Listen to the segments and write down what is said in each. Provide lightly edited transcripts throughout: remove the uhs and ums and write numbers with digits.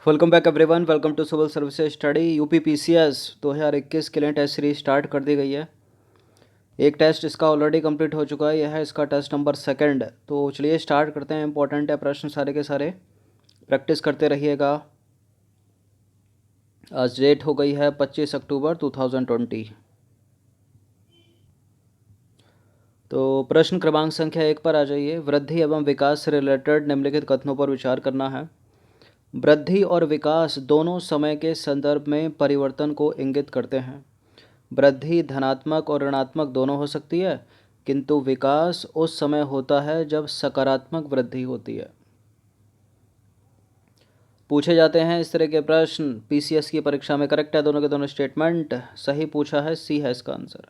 Welcome back everyone. Welcome to civil services study. UP PCS 2021 के लिए test series start कर दी गई है। एक टेस्ट इसका ऑलरेडी कंप्लीट हो चुका है, यह है इसका टेस्ट नंबर सेकंड। तो चलिए स्टार्ट करते हैं। इंपॉर्टेंट है प्रश्न सारे के सारे, प्रैक्टिस करते रहिएगा। आज डेट हो गई है 25 अक्टूबर 2020। तो प्रश्न क्रमांक संख्या 1 पर आ जाइए। वृद्धि एवं विकास से रिलेटेड निम्नलिखित कथनों पर विचार करना है। वृद्धि और विकास दोनों समय के संदर्भ में परिवर्तन को इंगित करते हैं। वृद्धि धनात्मक और ऋणात्मक दोनों हो सकती है, किंतु विकास उस समय होता है जब सकारात्मक वृद्धि होती है। पूछे जाते हैं इस तरह के प्रश्न पीसीएस की परीक्षा में। करेक्ट है दोनों के दोनों स्टेटमेंट, सही पूछा है, सी है इसका आंसर।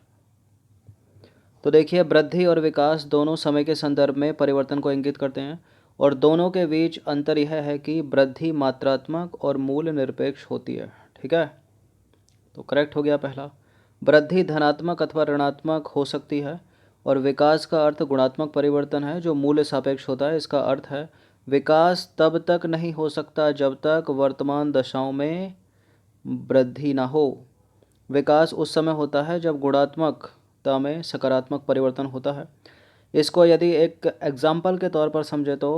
तो देखिए, वृद्धि और विकास दोनों समय के संदर्भ में परिवर्तन को इंगित करते हैं और दोनों के बीच अंतर यह है कि वृद्धि मात्रात्मक और मूल निरपेक्ष होती है। ठीक है, तो करेक्ट हो गया पहला। वृद्धि धनात्मक अथवा ऋणात्मक हो सकती है और विकास का अर्थ गुणात्मक परिवर्तन है जो मूल्य सापेक्ष होता है। इसका अर्थ है विकास तब तक नहीं हो सकता जब तक वर्तमान दशाओं में वृद्धि ना हो। विकास उस समय होता है जब गुणात्मकता में सकारात्मक परिवर्तन होता है। इसको यदि एक एग्जाम्पल के तौर पर समझे तो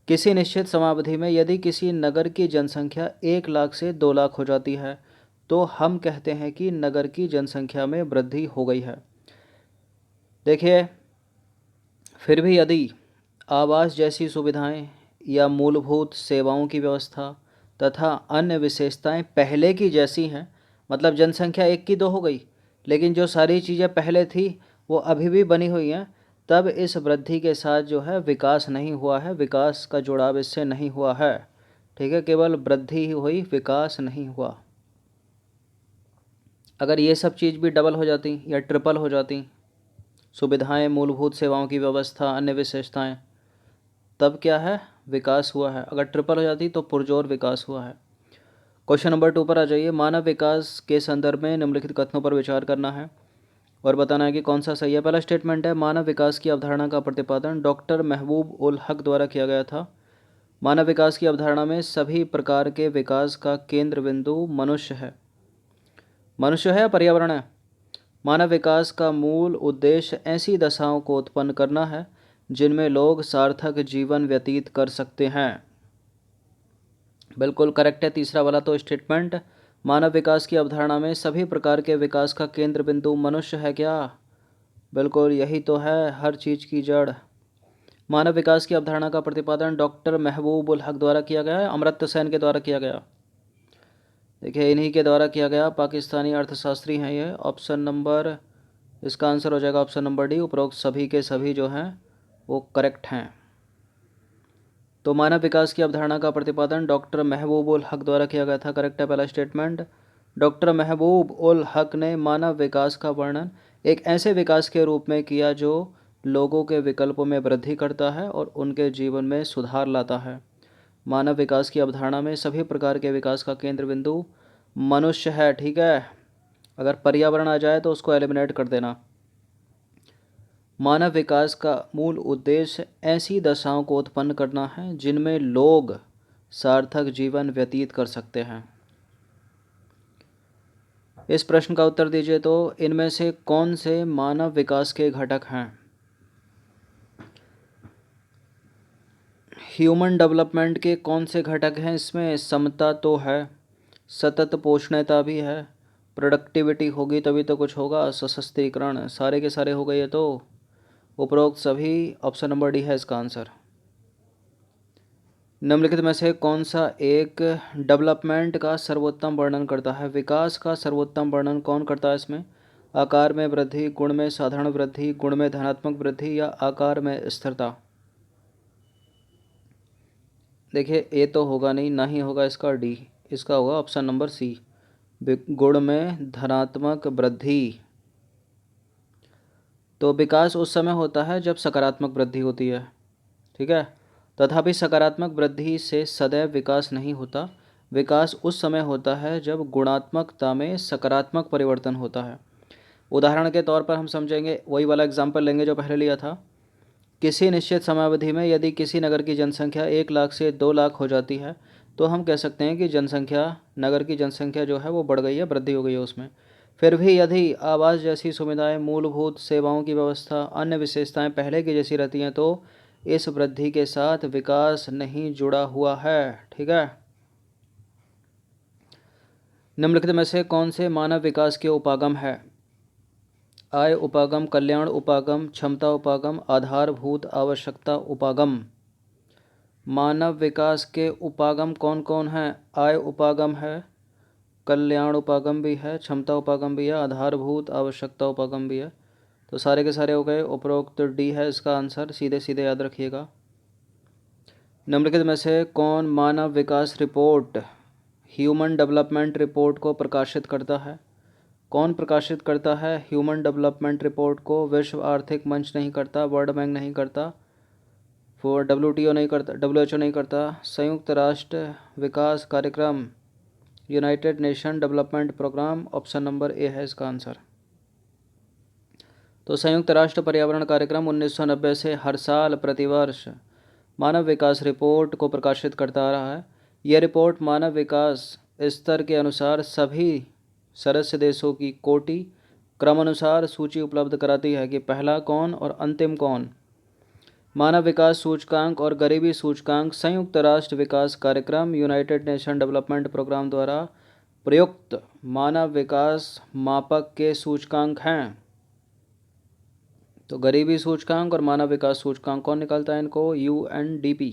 किसी निश्चित समावधि में यदि किसी नगर की जनसंख्या 1 लाख से 2 लाख हो जाती है तो हम कहते हैं कि नगर की जनसंख्या में वृद्धि हो गई है। देखिए, फिर भी यदि आवास जैसी सुविधाएं या मूलभूत सेवाओं की व्यवस्था तथा अन्य विशेषताएं पहले की जैसी हैं, मतलब जनसंख्या 1 की 2 हो गई लेकिन जो सारी चीज़ें पहले थी वो अभी भी बनी हुई हैं, तब इस वृद्धि के साथ जो है विकास नहीं हुआ है, विकास का जुड़ाव इससे नहीं हुआ है। ठीक है, केवल वृद्धि ही हुई, विकास नहीं हुआ। अगर ये सब चीज़ भी डबल हो जाती या ट्रिपल हो जाती, सुविधाएं, मूलभूत सेवाओं की व्यवस्था, अन्य विशेषताएं, तब क्या है, विकास हुआ है। अगर ट्रिपल हो जाती तो पुरजोर विकास हुआ है। क्वेश्चन नंबर 2 पर आ जाइए। मानव विकास के संदर्भ में निम्नलिखित कथनों पर विचार करना है और बताना है कि कौन सा सही है। पहला स्टेटमेंट है, मानव विकास की अवधारणा का प्रतिपादन डॉक्टर महबूब उल हक द्वारा किया गया था। मानव विकास की अवधारणा में सभी प्रकार के विकास का केंद्र बिंदु मनुष्य है। मनुष्य है या पर्यावरण है? मानव विकास का मूल उद्देश्य ऐसी दशाओं को उत्पन्न करना है जिनमें लोग सार्थक जीवन व्यतीत कर सकते हैं। बिल्कुल करेक्ट है तीसरा वाला तो स्टेटमेंट। मानव विकास की अवधारणा में सभी प्रकार के विकास का केंद्र बिंदु मनुष्य है क्या? बिल्कुल, यही तो है हर चीज़ की जड़। मानव विकास की अवधारणा का प्रतिपादन डॉक्टर महबूब उल हक द्वारा किया गया है, अमर्त्य सेन के द्वारा किया गया। देखिए, इन्हीं के द्वारा किया गया, पाकिस्तानी अर्थशास्त्री हैं ये। ऑप्शन नंबर, इसका आंसर हो जाएगा ऑप्शन नंबर डी। उपरोक्त सभी के सभी जो हैं वो करेक्ट हैं। तो मानव विकास की अवधारणा का प्रतिपादन डॉक्टर महबूब उल हक द्वारा किया गया था। करेक्ट है पहला स्टेटमेंट। डॉक्टर महबूब उल हक ने मानव विकास का वर्णन एक ऐसे विकास के रूप में किया जो लोगों के विकल्पों में वृद्धि करता है और उनके जीवन में सुधार लाता है। मानव विकास की अवधारणा में सभी प्रकार के विकास का केंद्र बिंदु मनुष्य है। ठीक है, अगर पर्यावरण आ जाए तो उसको एलिमिनेट कर देना। मानव विकास का मूल उद्देश्य ऐसी दशाओं को उत्पन्न करना है जिनमें लोग सार्थक जीवन व्यतीत कर सकते हैं। इस प्रश्न का उत्तर दीजिए तो इनमें से कौन से मानव विकास के घटक हैं? ह्यूमन डेवलपमेंट के कौन से घटक हैं इसमें? समता तो है, सतत पोषणीयता भी है, प्रोडक्टिविटी होगी तभी तो कुछ होगा, सशक्तिकरण, सारे के सारे हो गए ये तो। उपरोक्त सभी, ऑप्शन नंबर डी है इसका आंसर। निम्नलिखित में से कौन सा एक डेवलपमेंट का सर्वोत्तम वर्णन करता है? विकास का सर्वोत्तम वर्णन कौन करता है इसमें? आकार में वृद्धि, गुण में साधारण वृद्धि, गुण में धनात्मक वृद्धि या आकार में स्थिरता? देखिए, ए तो होगा नहीं, ना ही होगा इसका डी, इसका होगा ऑप्शन नंबर सी, गुण में धनात्मक वृद्धि। तो विकास उस समय होता है जब सकारात्मक वृद्धि होती है। ठीक है, तथापि सकारात्मक वृद्धि से सदैव विकास नहीं होता। विकास उस समय होता है जब गुणात्मकता में सकारात्मक परिवर्तन होता है। उदाहरण के तौर पर हम समझेंगे, वही वाला एग्जाम्पल लेंगे जो पहले लिया था। किसी निश्चित समयावधि में यदि किसी नगर की जनसंख्या 1 लाख से 2 लाख हो जाती है तो हम कह सकते हैं कि जनसंख्या, नगर की जनसंख्या जो है वो बढ़ गई है, वृद्धि हो गई है उसमें। फिर भी यदि आवास जैसी सुविधाएं, मूलभूत सेवाओं की व्यवस्था, अन्य विशेषताएं पहले की जैसी रहती हैं तो इस वृद्धि के साथ विकास नहीं जुड़ा हुआ है। ठीक है। निम्नलिखित में से कौन से मानव विकास के उपागम है? आय उपागम, कल्याण उपागम, क्षमता उपागम, आधारभूत आवश्यकता उपागम। मानव विकास के उपागम कौन कौन हैं? आय उपागम है, कल्याण उपागम भी है, क्षमता उपागम भी है, आधारभूत आवश्यकता उपागम भी है। तो सारे के सारे हो गए। उपरोक्त डी है इसका आंसर, सीधे सीधे याद रखिएगा। निम्नलिखित में से कौन मानव विकास रिपोर्ट, ह्यूमन डेवलपमेंट रिपोर्ट को प्रकाशित करता है? कौन प्रकाशित करता है ह्यूमन डेवलपमेंट रिपोर्ट को? विश्व आर्थिक मंच नहीं करता, वर्ल्ड बैंक नहीं करता, वो WTO नहीं करता, WHO नहीं करता, संयुक्त राष्ट्र विकास कार्यक्रम, United Nation Development Programme. Option number A है इसका आंसर। तो संयुक्त राष्ट्र पर्यावरण कार्यक्रम 1990 से हर साल प्रतिवर्ष मानव विकास रिपोर्ट को प्रकाशित करता आ रहा है। यह रिपोर्ट मानव विकास स्तर के अनुसार सभी सदस्य देशों की कोटि क्रमानुसार सूची उपलब्ध कराती है कि पहला कौन और अंतिम कौन। मानव विकास सूचकांक और गरीबी सूचकांक संयुक्त राष्ट्र विकास कार्यक्रम, यूनाइटेड नेशन डेवलपमेंट प्रोग्राम द्वारा प्रयुक्त मानव विकास मापक के सूचकांक हैं। तो गरीबी सूचकांक और मानव विकास सूचकांक कौन निकालता है इनको? UNDP।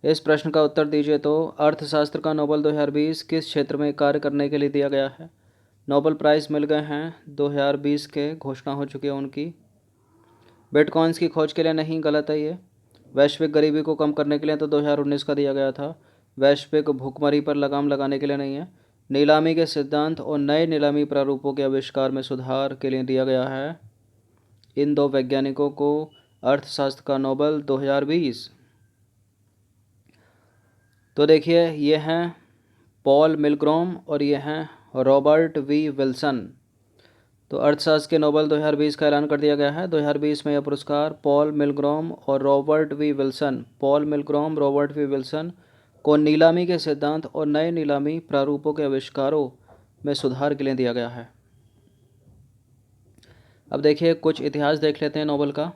इस प्रश्न का उत्तर दीजिए। तो अर्थशास्त्र का नोबेल 2020 किस क्षेत्र में कार्य करने के लिए दिया गया है? नोबेल प्राइज़ मिल गए हैं 2020 के, घोषणा हो चुकी है उनकी। बिटकॉइंस की खोज के लिए नहीं, गलत है ये। वैश्विक गरीबी को कम करने के लिए तो 2019 का दिया गया था। वैश्विक भुखमरी पर लगाम लगाने के लिए नहीं है। नीलामी के सिद्धांत और नए नीलामी प्रारूपों के आविष्कार में सुधार के लिए दिया गया है। इन दो वैज्ञानिकों को अर्थशास्त्र का नोबेल 2020। तो देखिए, ये हैं पॉल मिलग्रॉम और ये हैं रॉबर्ट वी विल्सन। तो अर्थशास्त्र के नोबेल 2020 का ऐलान कर दिया गया है। 2020 में यह पुरस्कार पॉल मिलग्रॉम और Robert V Wilson, Paul Milgrom, Robert V Wilson को नीलामी के सिद्धांत और नए नीलामी प्रारूपों के आविष्कारों में सुधार के लिए दिया गया है। अब देखिए कुछ इतिहास देख लेते हैं नोबेल का।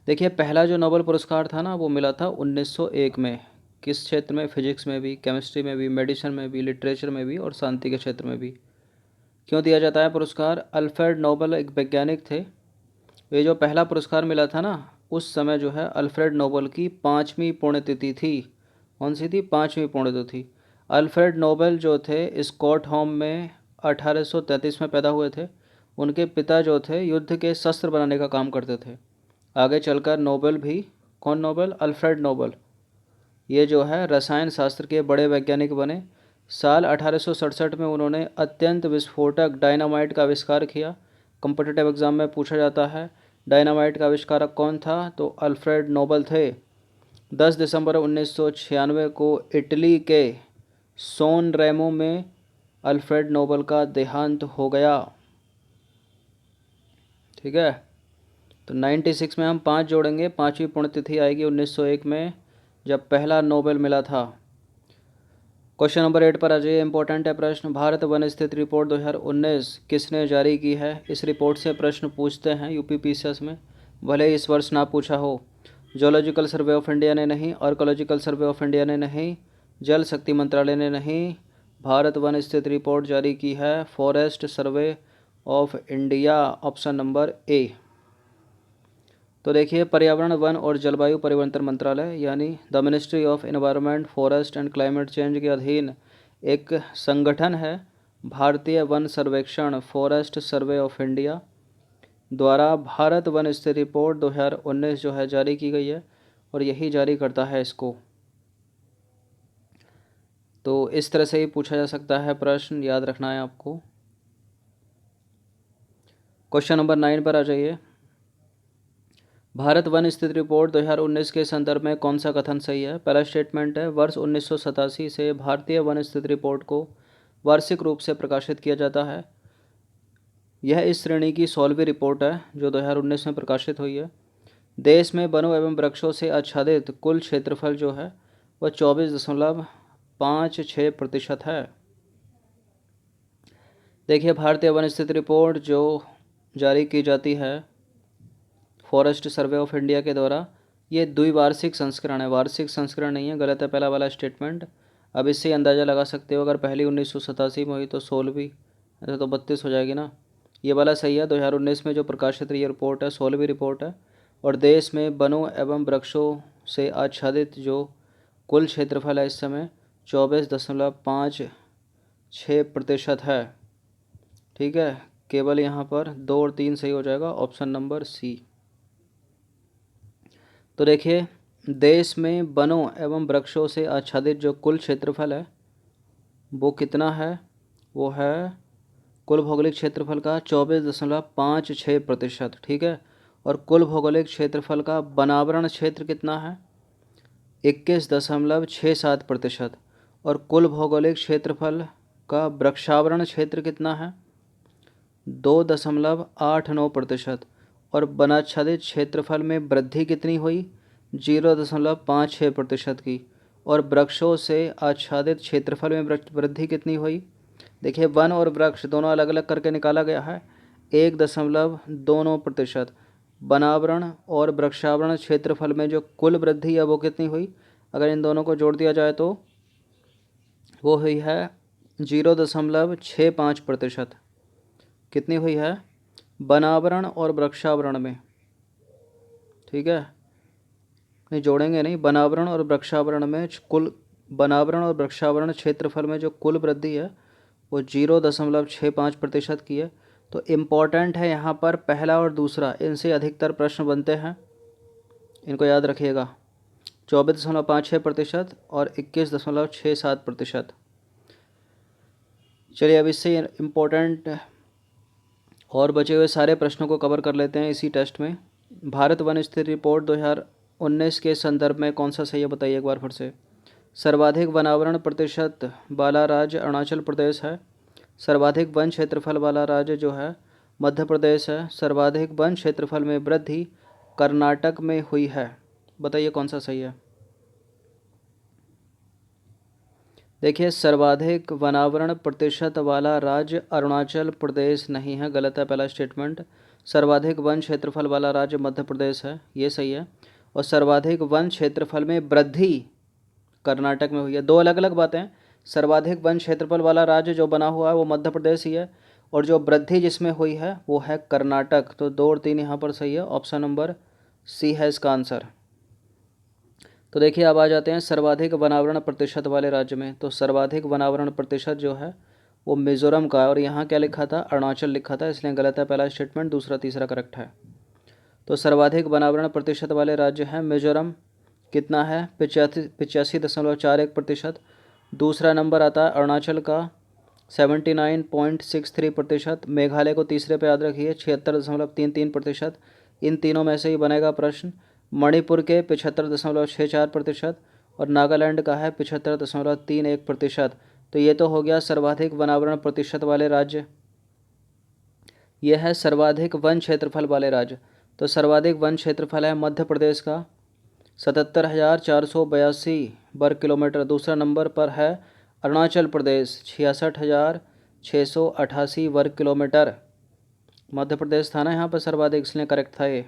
देखिए पहला जो नोबेल पुरस्कार था ना, वो मिला था 1901 में। किस क्षेत्र में? फिजिक्स में भी, केमिस्ट्री में भी, मेडिसिन में भी, लिटरेचर में भी और शांति के क्षेत्र में भी। क्यों दिया जाता है पुरस्कार? अल्फ्रेड नोबेल एक वैज्ञानिक थे। ये जो पहला पुरस्कार मिला था ना, उस समय जो है अल्फ्रेड नोबेल की 5वीं पुण्यतिथि थी। कौन सी थी? 5वीं पुण्यतिथि। अल्फ्रेड नोबेल जो थे स्कॉटहोम में 1833 में पैदा हुए थे। उनके पिता जो थे युद्ध के शस्त्र बनाने का काम करते थे। आगे चलकर नोबेल भी, कौन नोबेल? Alfred Nobel. ये जो है रसायन शास्त्र के बड़े वैज्ञानिक बने। साल 1867 में उन्होंने अत्यंत विस्फोटक डायनामाइट का आविष्कार किया। कॉम्पिटिटिव एग्जाम में पूछा जाता है डायनामाइट का आविष्कारक कौन था? तो अल्फ्रेड नोबेल थे। 10 दिसंबर 1996 को इटली के सोन रेमो में अल्फ्रेड नोबेल का देहांत हो गया। ठीक है। तो 96 में हम 5 जोड़ेंगे, 5वीं पुण्यतिथि आएगी 1901 में, जब पहला नोबेल मिला था। क्वेश्चन नंबर 8 पर आ जाइए। इंपॉर्टेंट है प्रश्न। भारत वन स्थिति रिपोर्ट 2019 किसने जारी की है? इस रिपोर्ट से प्रश्न पूछते हैं UPPCS में, भले ही इस वर्ष ना पूछा हो। जोलॉजिकल सर्वे ऑफ इंडिया ने नहीं, आर्कोलॉजिकल सर्वे ऑफ इंडिया ने नहीं, जल शक्ति मंत्रालय ने नहीं, भारत वन स्थिति रिपोर्ट जारी की है forest survey of India. Option number ए। तो देखिए पर्यावरण, वन और जलवायु परिवर्तन मंत्रालय यानी the ministry of environment, forest and climate change के अधीन एक संगठन है भारतीय वन सर्वेक्षण, फॉरेस्ट सर्वे ऑफ इंडिया द्वारा भारत वन स्थिति रिपोर्ट 2019 जो है जारी की गई है और यही जारी करता है इसको। तो इस तरह से ही पूछा जा सकता है प्रश्न, याद रखना है आपको। क्वेश्चन नंबर 9 पर आ जाइए। भारत वन स्थिति रिपोर्ट 2019 के संदर्भ में कौन सा कथन सही है? पहला स्टेटमेंट है वर्ष 1987 से भारतीय वन स्थिति रिपोर्ट को वार्षिक रूप से प्रकाशित किया जाता है। यह इस श्रेणी की 16वीं रिपोर्ट है जो 2019 में प्रकाशित हुई है। देश में वनों एवं वृक्षों से आच्छादित कुल क्षेत्रफल जो है वह 24.56% है। देखिए भारतीय वन स्थिति रिपोर्ट जो जारी की जाती है फॉरेस्ट सर्वे ऑफ इंडिया के द्वारा, ये द्विवार्षिक संस्करण है, वार्षिक संस्करण नहीं है, गलत है पहला वाला स्टेटमेंट। अब इससे अंदाज़ा लगा सकते हो, अगर पहली 1987 में हुई तो 16वीं, ऐसा तो 32 हो जाएगी ना। ये वाला सही है। 2019 में जो प्रकाशित ये रिपोर्ट है 16वीं रिपोर्ट है। और देश में वनों एवं वृक्षों से आच्छादित जो कुल क्षेत्रफल है इस समय 24.56% है। ठीक है, केवल यहाँ पर 2 और 3 सही हो जाएगा, ऑप्शन नंबर सी। तो देखिए देश में वनों एवं वृक्षों से आच्छादित जो कुल क्षेत्रफल है वो कितना है, वो है कुल भौगोलिक क्षेत्रफल का 24.56%। ठीक है, और कुल भौगोलिक क्षेत्रफल का वनावरण क्षेत्र कितना है, 21.67%। और कुल भौगोलिक क्षेत्रफल का वृक्षावरण क्षेत्र कितना है, 2.89%। और वनाच्छादित क्षेत्रफल में वृद्धि कितनी हुई, 0.56% की। और वृक्षों से आच्छादित क्षेत्रफल में वृद्धि कितनी हुई, देखिए वन और वृक्ष दोनों अलग अलग करके निकाला गया है, 1.29%। वनावरण और वृक्षावरण क्षेत्रफल में जो कुल वृद्धि है वो कितनी हुई, अगर इन दोनों को जोड़ दिया जाए तो वो हुई है 0.65%। कितनी हुई है, वनावरण और वृक्षावरण में। ठीक है, नहीं जोड़ेंगे नहीं, वनावरण और वृक्षावरण में कुल वनावरण और वृक्षावरण क्षेत्रफल में जो कुल वृद्धि है वो 0.65% की है। तो इम्पॉर्टेंट है यहाँ पर पहला और दूसरा, इनसे अधिकतर प्रश्न बनते हैं, इनको याद रखिएगा। 24.56% और 21.67%। चलिए अब इससे इम्पोर्टेंट और बचे हुए सारे प्रश्नों को कवर कर लेते हैं इसी टेस्ट में। भारत वन स्थिति रिपोर्ट 2019 के संदर्भ में कौन सा सही है बताइए एक बार फिर से। सर्वाधिक वनावरण प्रतिशत वाला राज्य अरुणाचल प्रदेश है। सर्वाधिक वन क्षेत्रफल वाला राज्य जो है मध्य प्रदेश है। सर्वाधिक वन क्षेत्रफल में वृद्धि कर्नाटक में हुई है, बताइए कौन सा सही है। देखिए सर्वाधिक वनावरण प्रतिशत वाला राज्य अरुणाचल प्रदेश नहीं है, गलत है पहला स्टेटमेंट। सर्वाधिक वन क्षेत्रफल वाला राज्य मध्य प्रदेश है, ये सही है। और सर्वाधिक वन क्षेत्रफल में वृद्धि कर्नाटक में हुई है, दो अलग अलग बातें हैं। सर्वाधिक वन क्षेत्रफल वाला राज्य जो बना हुआ है वो मध्य प्रदेश ही है, और जो वृद्धि जिसमें हुई है वो है कर्नाटक। तो 2 और 3 यहाँ पर सही है, ऑप्शन नंबर सी है इसका आंसर। तो देखिए अब आ जाते हैं सर्वाधिक वनावरण प्रतिशत वाले राज्य में। तो सर्वाधिक वनावरण प्रतिशत जो है वो मिजोरम का है, और यहाँ क्या लिखा था, अरुणाचल लिखा था, इसलिए गलत है पहला स्टेटमेंट, दूसरा तीसरा करेक्ट है। तो सर्वाधिक वनावरण प्रतिशत वाले राज्य हैं मिजोरम, कितना है 85.41%। दूसरा नंबर आता है अरुणाचल का 79.63%। मेघालय को तीसरे पे याद रखिए 76.33%। इन तीनों में से ही बनेगा प्रश्न। मणिपुर के 75.64% और नागालैंड का है 75.31%। तो ये तो हो गया सर्वाधिक वनावरण प्रतिशत वाले राज्य। ये है सर्वाधिक वन क्षेत्रफल वाले राज्य। तो सर्वाधिक वन क्षेत्रफल है मध्य प्रदेश का 77,482 वर्ग किलोमीटर। दूसरा नंबर पर है अरुणाचल प्रदेश 66,688 वर्ग किलोमीटर। मध्य प्रदेश था ना यहाँ पर सर्वाधिक, इसलिए करेक्ट था ये।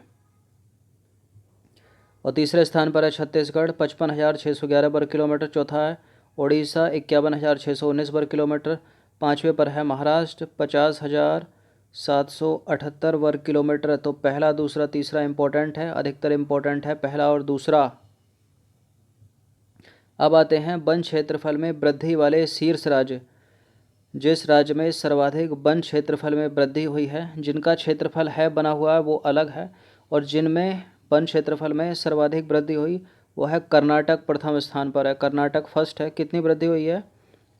और तीसरे स्थान पर है छत्तीसगढ़ 55,611 वर्ग किलोमीटर। चौथा है उड़ीसा 51,619 वर्ग किलोमीटर। पाँचवें पर है महाराष्ट्र 50,778 वर्ग किलोमीटर। तो पहला दूसरा तीसरा इम्पोर्टेंट है, अधिकतर इम्पोर्टेंट है पहला और दूसरा। अब आते हैं वन क्षेत्रफल में वृद्धि वाले शीर्ष राज्य। जिस राज्य में सर्वाधिक वन क्षेत्रफल में वृद्धि हुई है, जिनका क्षेत्रफल है बना हुआ है वो अलग है, और जिनमें वन क्षेत्रफल में सर्वाधिक वृद्धि हुई वो है कर्नाटक, प्रथम स्थान पर है, कर्नाटक फर्स्ट है। कितनी वृद्धि हुई है,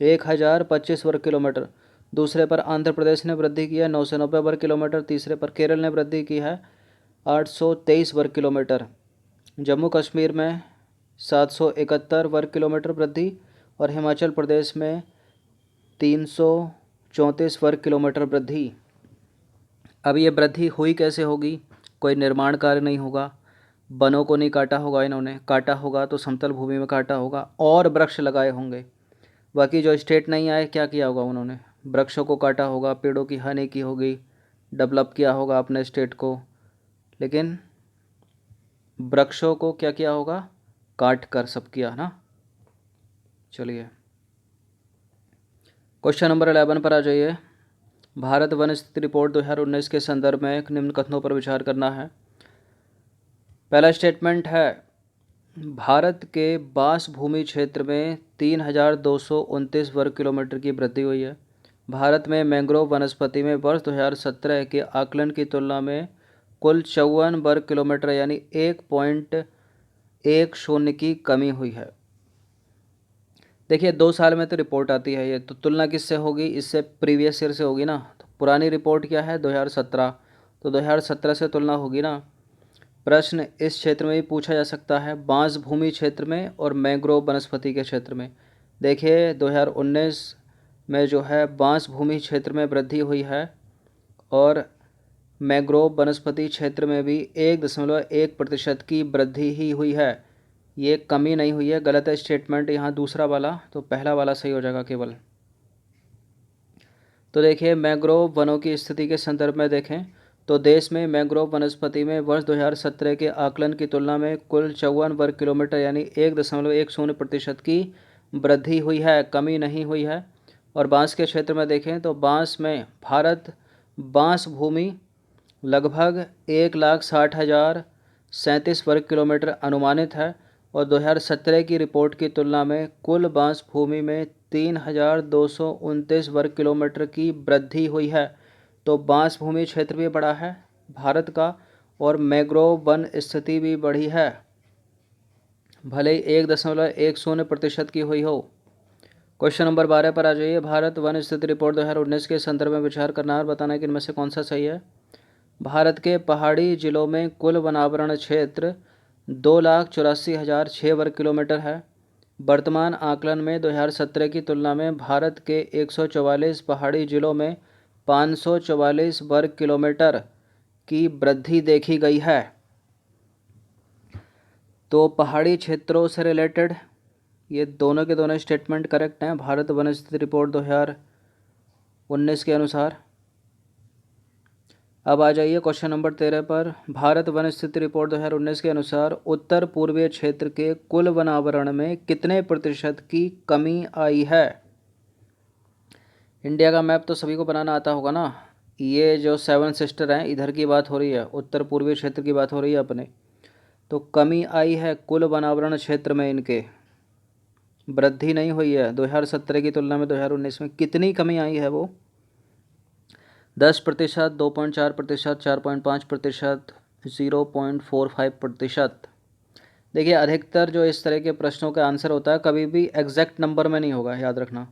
1,025 वर्ग किलोमीटर। दूसरे पर आंध्र प्रदेश ने वृद्धि की है 990 वर्ग किलोमीटर। तीसरे पर केरल ने वृद्धि की है 823 वर्ग किलोमीटर। जम्मू कश्मीर में 771 वर्ग किलोमीटर वृद्धि, और हिमाचल प्रदेश में 334 वर्ग किलोमीटर वृद्धि। अब ये वृद्धि हुई कैसे होगी, कोई निर्माण कार्य नहीं होगा, वनों को नहीं काटा होगा इन्होंने, काटा होगा तो समतल भूमि में काटा होगा, और वृक्ष लगाए होंगे। बाकी जो स्टेट नहीं आए क्या किया होगा उन्होंने, वृक्षों को काटा होगा, पेड़ों की हानि की होगी, डेवलप किया होगा अपने स्टेट को, लेकिन वृक्षों को क्या किया होगा, काट कर सब किया ना। चलिए क्वेश्चन नंबर 11 पर आ जाइए। भारत वन स्थिति रिपोर्ट 2019 के संदर्भ में निम्न कथनों पर विचार करना है। पहला स्टेटमेंट है, भारत के बास भूमि क्षेत्र में 3,229 वर्ग किलोमीटर की वृद्धि हुई है। भारत में मैंग्रोव वनस्पति में वर्ष 2017 के आकलन की तुलना में कुल 54 वर्ग किलोमीटर यानी 1.10 की कमी हुई है। देखिए 2 साल में तो रिपोर्ट आती है ये, तो तुलना किससे होगी, इससे प्रीवियस ईयर से होगी ना। तो पुरानी रिपोर्ट क्या है 2017, तो 2017 से तुलना होगी ना। प्रश्न इस क्षेत्र में भी पूछा जा सकता है, बांस भूमि क्षेत्र में और मैंग्रोव वनस्पति के क्षेत्र में। देखिए 2019 में जो है बांस भूमि क्षेत्र में वृद्धि हुई है और मैंग्रोव वनस्पति क्षेत्र में भी 1.1% की वृद्धि ही हुई है, ये कमी नहीं हुई है। गलत है स्टेटमेंट यहाँ दूसरा वाला, तो पहला वाला सही हो जाएगा केवल। तो देखिए मैंग्रोव वनों की स्थिति के संदर्भ में देखें तो देश में मैंग्रोव वनस्पति में वर्ष 2017 के आकलन की तुलना में कुल 54 वर्ग किलोमीटर यानी 1.10% की वृद्धि हुई है, कमी नहीं हुई है। और बांस के क्षेत्र में देखें तो बांस में भारत बांस भूमि लगभग 1,60,037 वर्ग किलोमीटर अनुमानित है और 2017 की रिपोर्ट की तुलना में कुल बांस भूमि में 3,229 वर्ग किलोमीटर की वृद्धि हुई है। तो बांस भूमि क्षेत्र भी बढ़ा है भारत का और मैंग्रोव वन स्थिति भी बढ़ी है, भले ही 1.10% की हुई हो। क्वेश्चन नंबर 12 पर आ जाइए। भारत वन स्थिति रिपोर्ट 2019 के संदर्भ में विचार करना और बताना कि इनमें से कौन सा सही है। भारत के पहाड़ी जिलों में कुल वनावरण क्षेत्र 2,84,006 वर्ग किलोमीटर है। वर्तमान आकलन में 2017 की तुलना में भारत के 144 पहाड़ी जिलों में 544 वर्ग किलोमीटर की वृद्धि देखी गई है। तो पहाड़ी क्षेत्रों से रिलेटेड ये दोनों के दोनों स्टेटमेंट करेक्ट हैं भारत वन स्थिति रिपोर्ट 2019 के अनुसार। अब आ जाइए क्वेश्चन नंबर 13 पर। भारत वन स्थिति रिपोर्ट 2019 के अनुसार उत्तर पूर्वीय क्षेत्र के कुल वनावरण में कितने प्रतिशत की कमी आई है। इंडिया का मैप तो सभी को बनाना आता होगा ना। ये जो 7 सिस्टर हैं इधर की बात हो रही है, उत्तर पूर्वीय क्षेत्र की बात हो रही है अपने। तो कमी आई है कुल वनावरण क्षेत्र में, इनके वृद्धि नहीं हुई है 2017 की तुलना में 2019 में। कितनी कमी आई है वो 10%, 2.4%, 4.5%, 0.45%। देखिए अधिकतर जो इस तरह के प्रश्नों का आंसर होता है कभी भी एग्जैक्ट नंबर में नहीं होगा, याद रखना।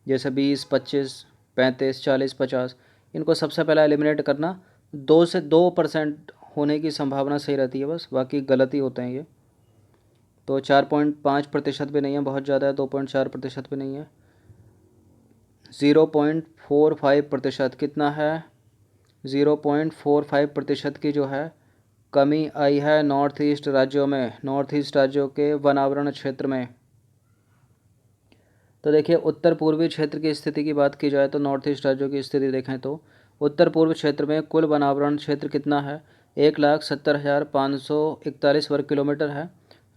जैसे 20, 25, 35, 40, 50, इनको सबसे पहले एलिमिनेट करना। 2 से 2% होने की संभावना सही रहती है बस, बाकी गलती होते हैं ये। तो 4.5% भी नहीं है, बहुत ज़्यादा है। 2.4% भी नहीं है। 0.45% कितना है, 0.45% की जो है कमी आई है नॉर्थ ईस्ट राज्यों में, नॉर्थ ईस्ट राज्यों के वनावरण क्षेत्र में। तो देखिए उत्तर पूर्वी क्षेत्र की स्थिति की बात की जाए तो नॉर्थ ईस्ट राज्यों की स्थिति देखें तो उत्तर पूर्व क्षेत्र में कुल वनावरण क्षेत्र कितना है, 1,70,541 वर्ग किलोमीटर है,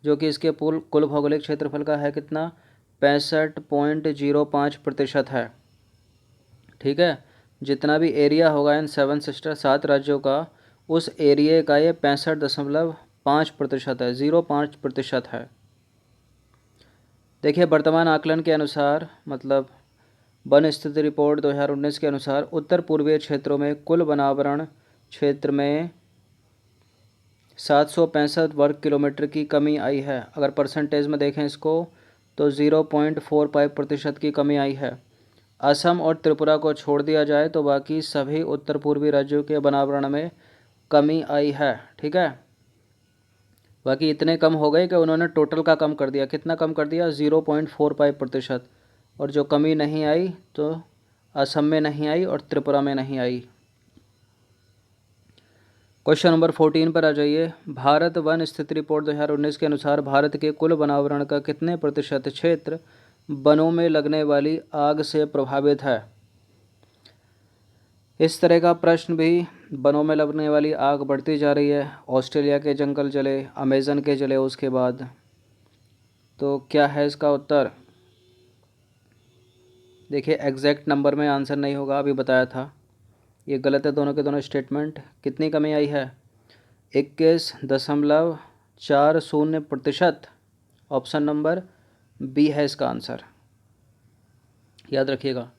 जो कि इसके कुल भौगोलिक क्षेत्रफल का है कितना, 65.05% है। ठीक है, जितना भी एरिया होगा इन 7 सिस्टर 7 राज्यों का, उस एरिया का ये 65.5% है, 0.5% है। देखिए वर्तमान आकलन के अनुसार, मतलब वन स्थिति रिपोर्ट 2019 के अनुसार उत्तर पूर्वीय क्षेत्रों में कुल वनावरण क्षेत्र में 765 वर्ग किलोमीटर की कमी आई है। अगर परसेंटेज में देखें इसको तो 0.45% की कमी आई है। असम और त्रिपुरा को छोड़ दिया जाए तो बाकी सभी उत्तर पूर्वी राज्यों के वनावरण में कमी आई है। ठीक है, बाकी इतने कम हो गए कि उन्होंने टोटल का कम कर दिया। कितना कम कर दिया, 0.45%। और जो कमी नहीं आई तो असम में नहीं आई और त्रिपुरा में नहीं आई। क्वेश्चन नंबर 14 पर आ जाइए। भारत वन स्थिति रिपोर्ट 2019 के अनुसार भारत के कुल वनावरण का कितने प्रतिशत क्षेत्र वनों में लगने वाली आग से प्रभावित है? इस तरह का प्रश्न भी, वनों में लगने वाली आग बढ़ती जा रही है, ऑस्ट्रेलिया के जंगल जले, अमेज़न के जले उसके बाद, तो क्या है इसका उत्तर? देखिए एग्जैक्ट नंबर में आंसर नहीं होगा, अभी बताया था, ये गलत है दोनों के दोनों स्टेटमेंट। कितनी कमी आई है? 21.40%। ऑप्शन नंबर बी है इसका आंसर, याद रखिएगा।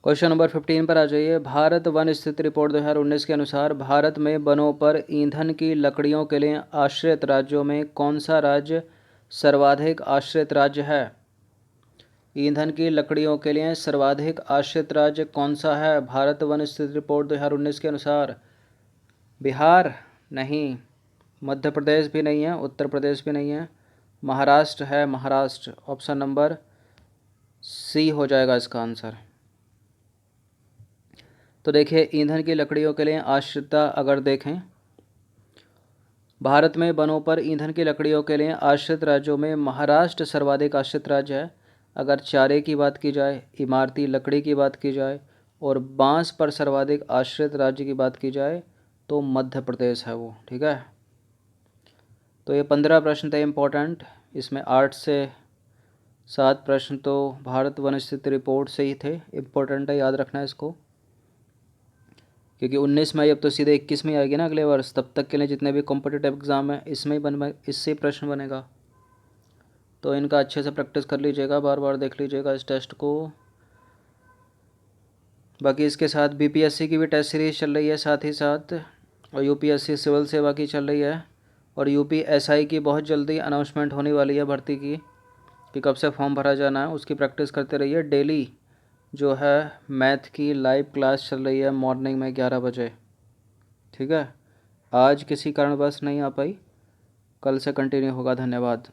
क्वेश्चन नंबर 15 पर आ जाइए। भारत वन स्थिति रिपोर्ट 2019 के अनुसार भारत में वनों पर ईंधन की लकड़ियों के लिए आश्रित राज्यों में कौन सा राज्य सर्वाधिक आश्रित राज्य है? ईंधन की लकड़ियों के लिए सर्वाधिक आश्रित राज्य कौन सा है भारत वन स्थिति रिपोर्ट 2019 के अनुसार? बिहार नहीं, मध्य प्रदेश भी नहीं है, उत्तर प्रदेश भी नहीं है, महाराष्ट्र है, महाराष्ट्र। ऑप्शन नंबर सी हो जाएगा इसका आंसर। तो देखिए ईंधन की लकड़ियों के लिए आश्रितता अगर देखें, भारत में वनों पर ईंधन की लकड़ियों के लिए आश्रित राज्यों में महाराष्ट्र सर्वाधिक आश्रित राज्य है। अगर चारे की बात की जाए, इमारती लकड़ी की बात की जाए और बांस पर सर्वाधिक आश्रित राज्य की बात की जाए तो मध्य प्रदेश है वो, ठीक है। तो ये 15 प्रश्न थे इम्पोर्टेंट, इसमें 8 से 7 प्रश्न तो भारत वन स्थिति रिपोर्ट से ही थे, इम्पोर्टेंट है, याद रखना है इसको, क्योंकि 19 में अब तो सीधे 21 में आएगी ना अगले वर्ष, तब तक के लिए जितने भी कॉम्पिटिटिव एग्ज़ाम है इसमें ही इससे ही प्रश्न बनेगा। तो इनका अच्छे से प्रैक्टिस कर लीजिएगा, बार बार देख लीजिएगा इस टेस्ट को। बाकी इसके साथ बीपीएससी की भी टेस्ट सीरीज़ चल रही है साथ ही साथ, और यूपीएससी सिविल सेवा की चल रही है, और यूपीएसआई की बहुत जल्दी अनाउंसमेंट होने वाली है भर्ती की, कि कब से फॉर्म भरा जाना है, उसकी प्रैक्टिस करते रहिए। डेली जो है मैथ की लाइव क्लास चल रही है मॉर्निंग में 11 बजे, ठीक है। आज किसी कारणवश नहीं आ पाई, कल से कंटिन्यू होगा। धन्यवाद।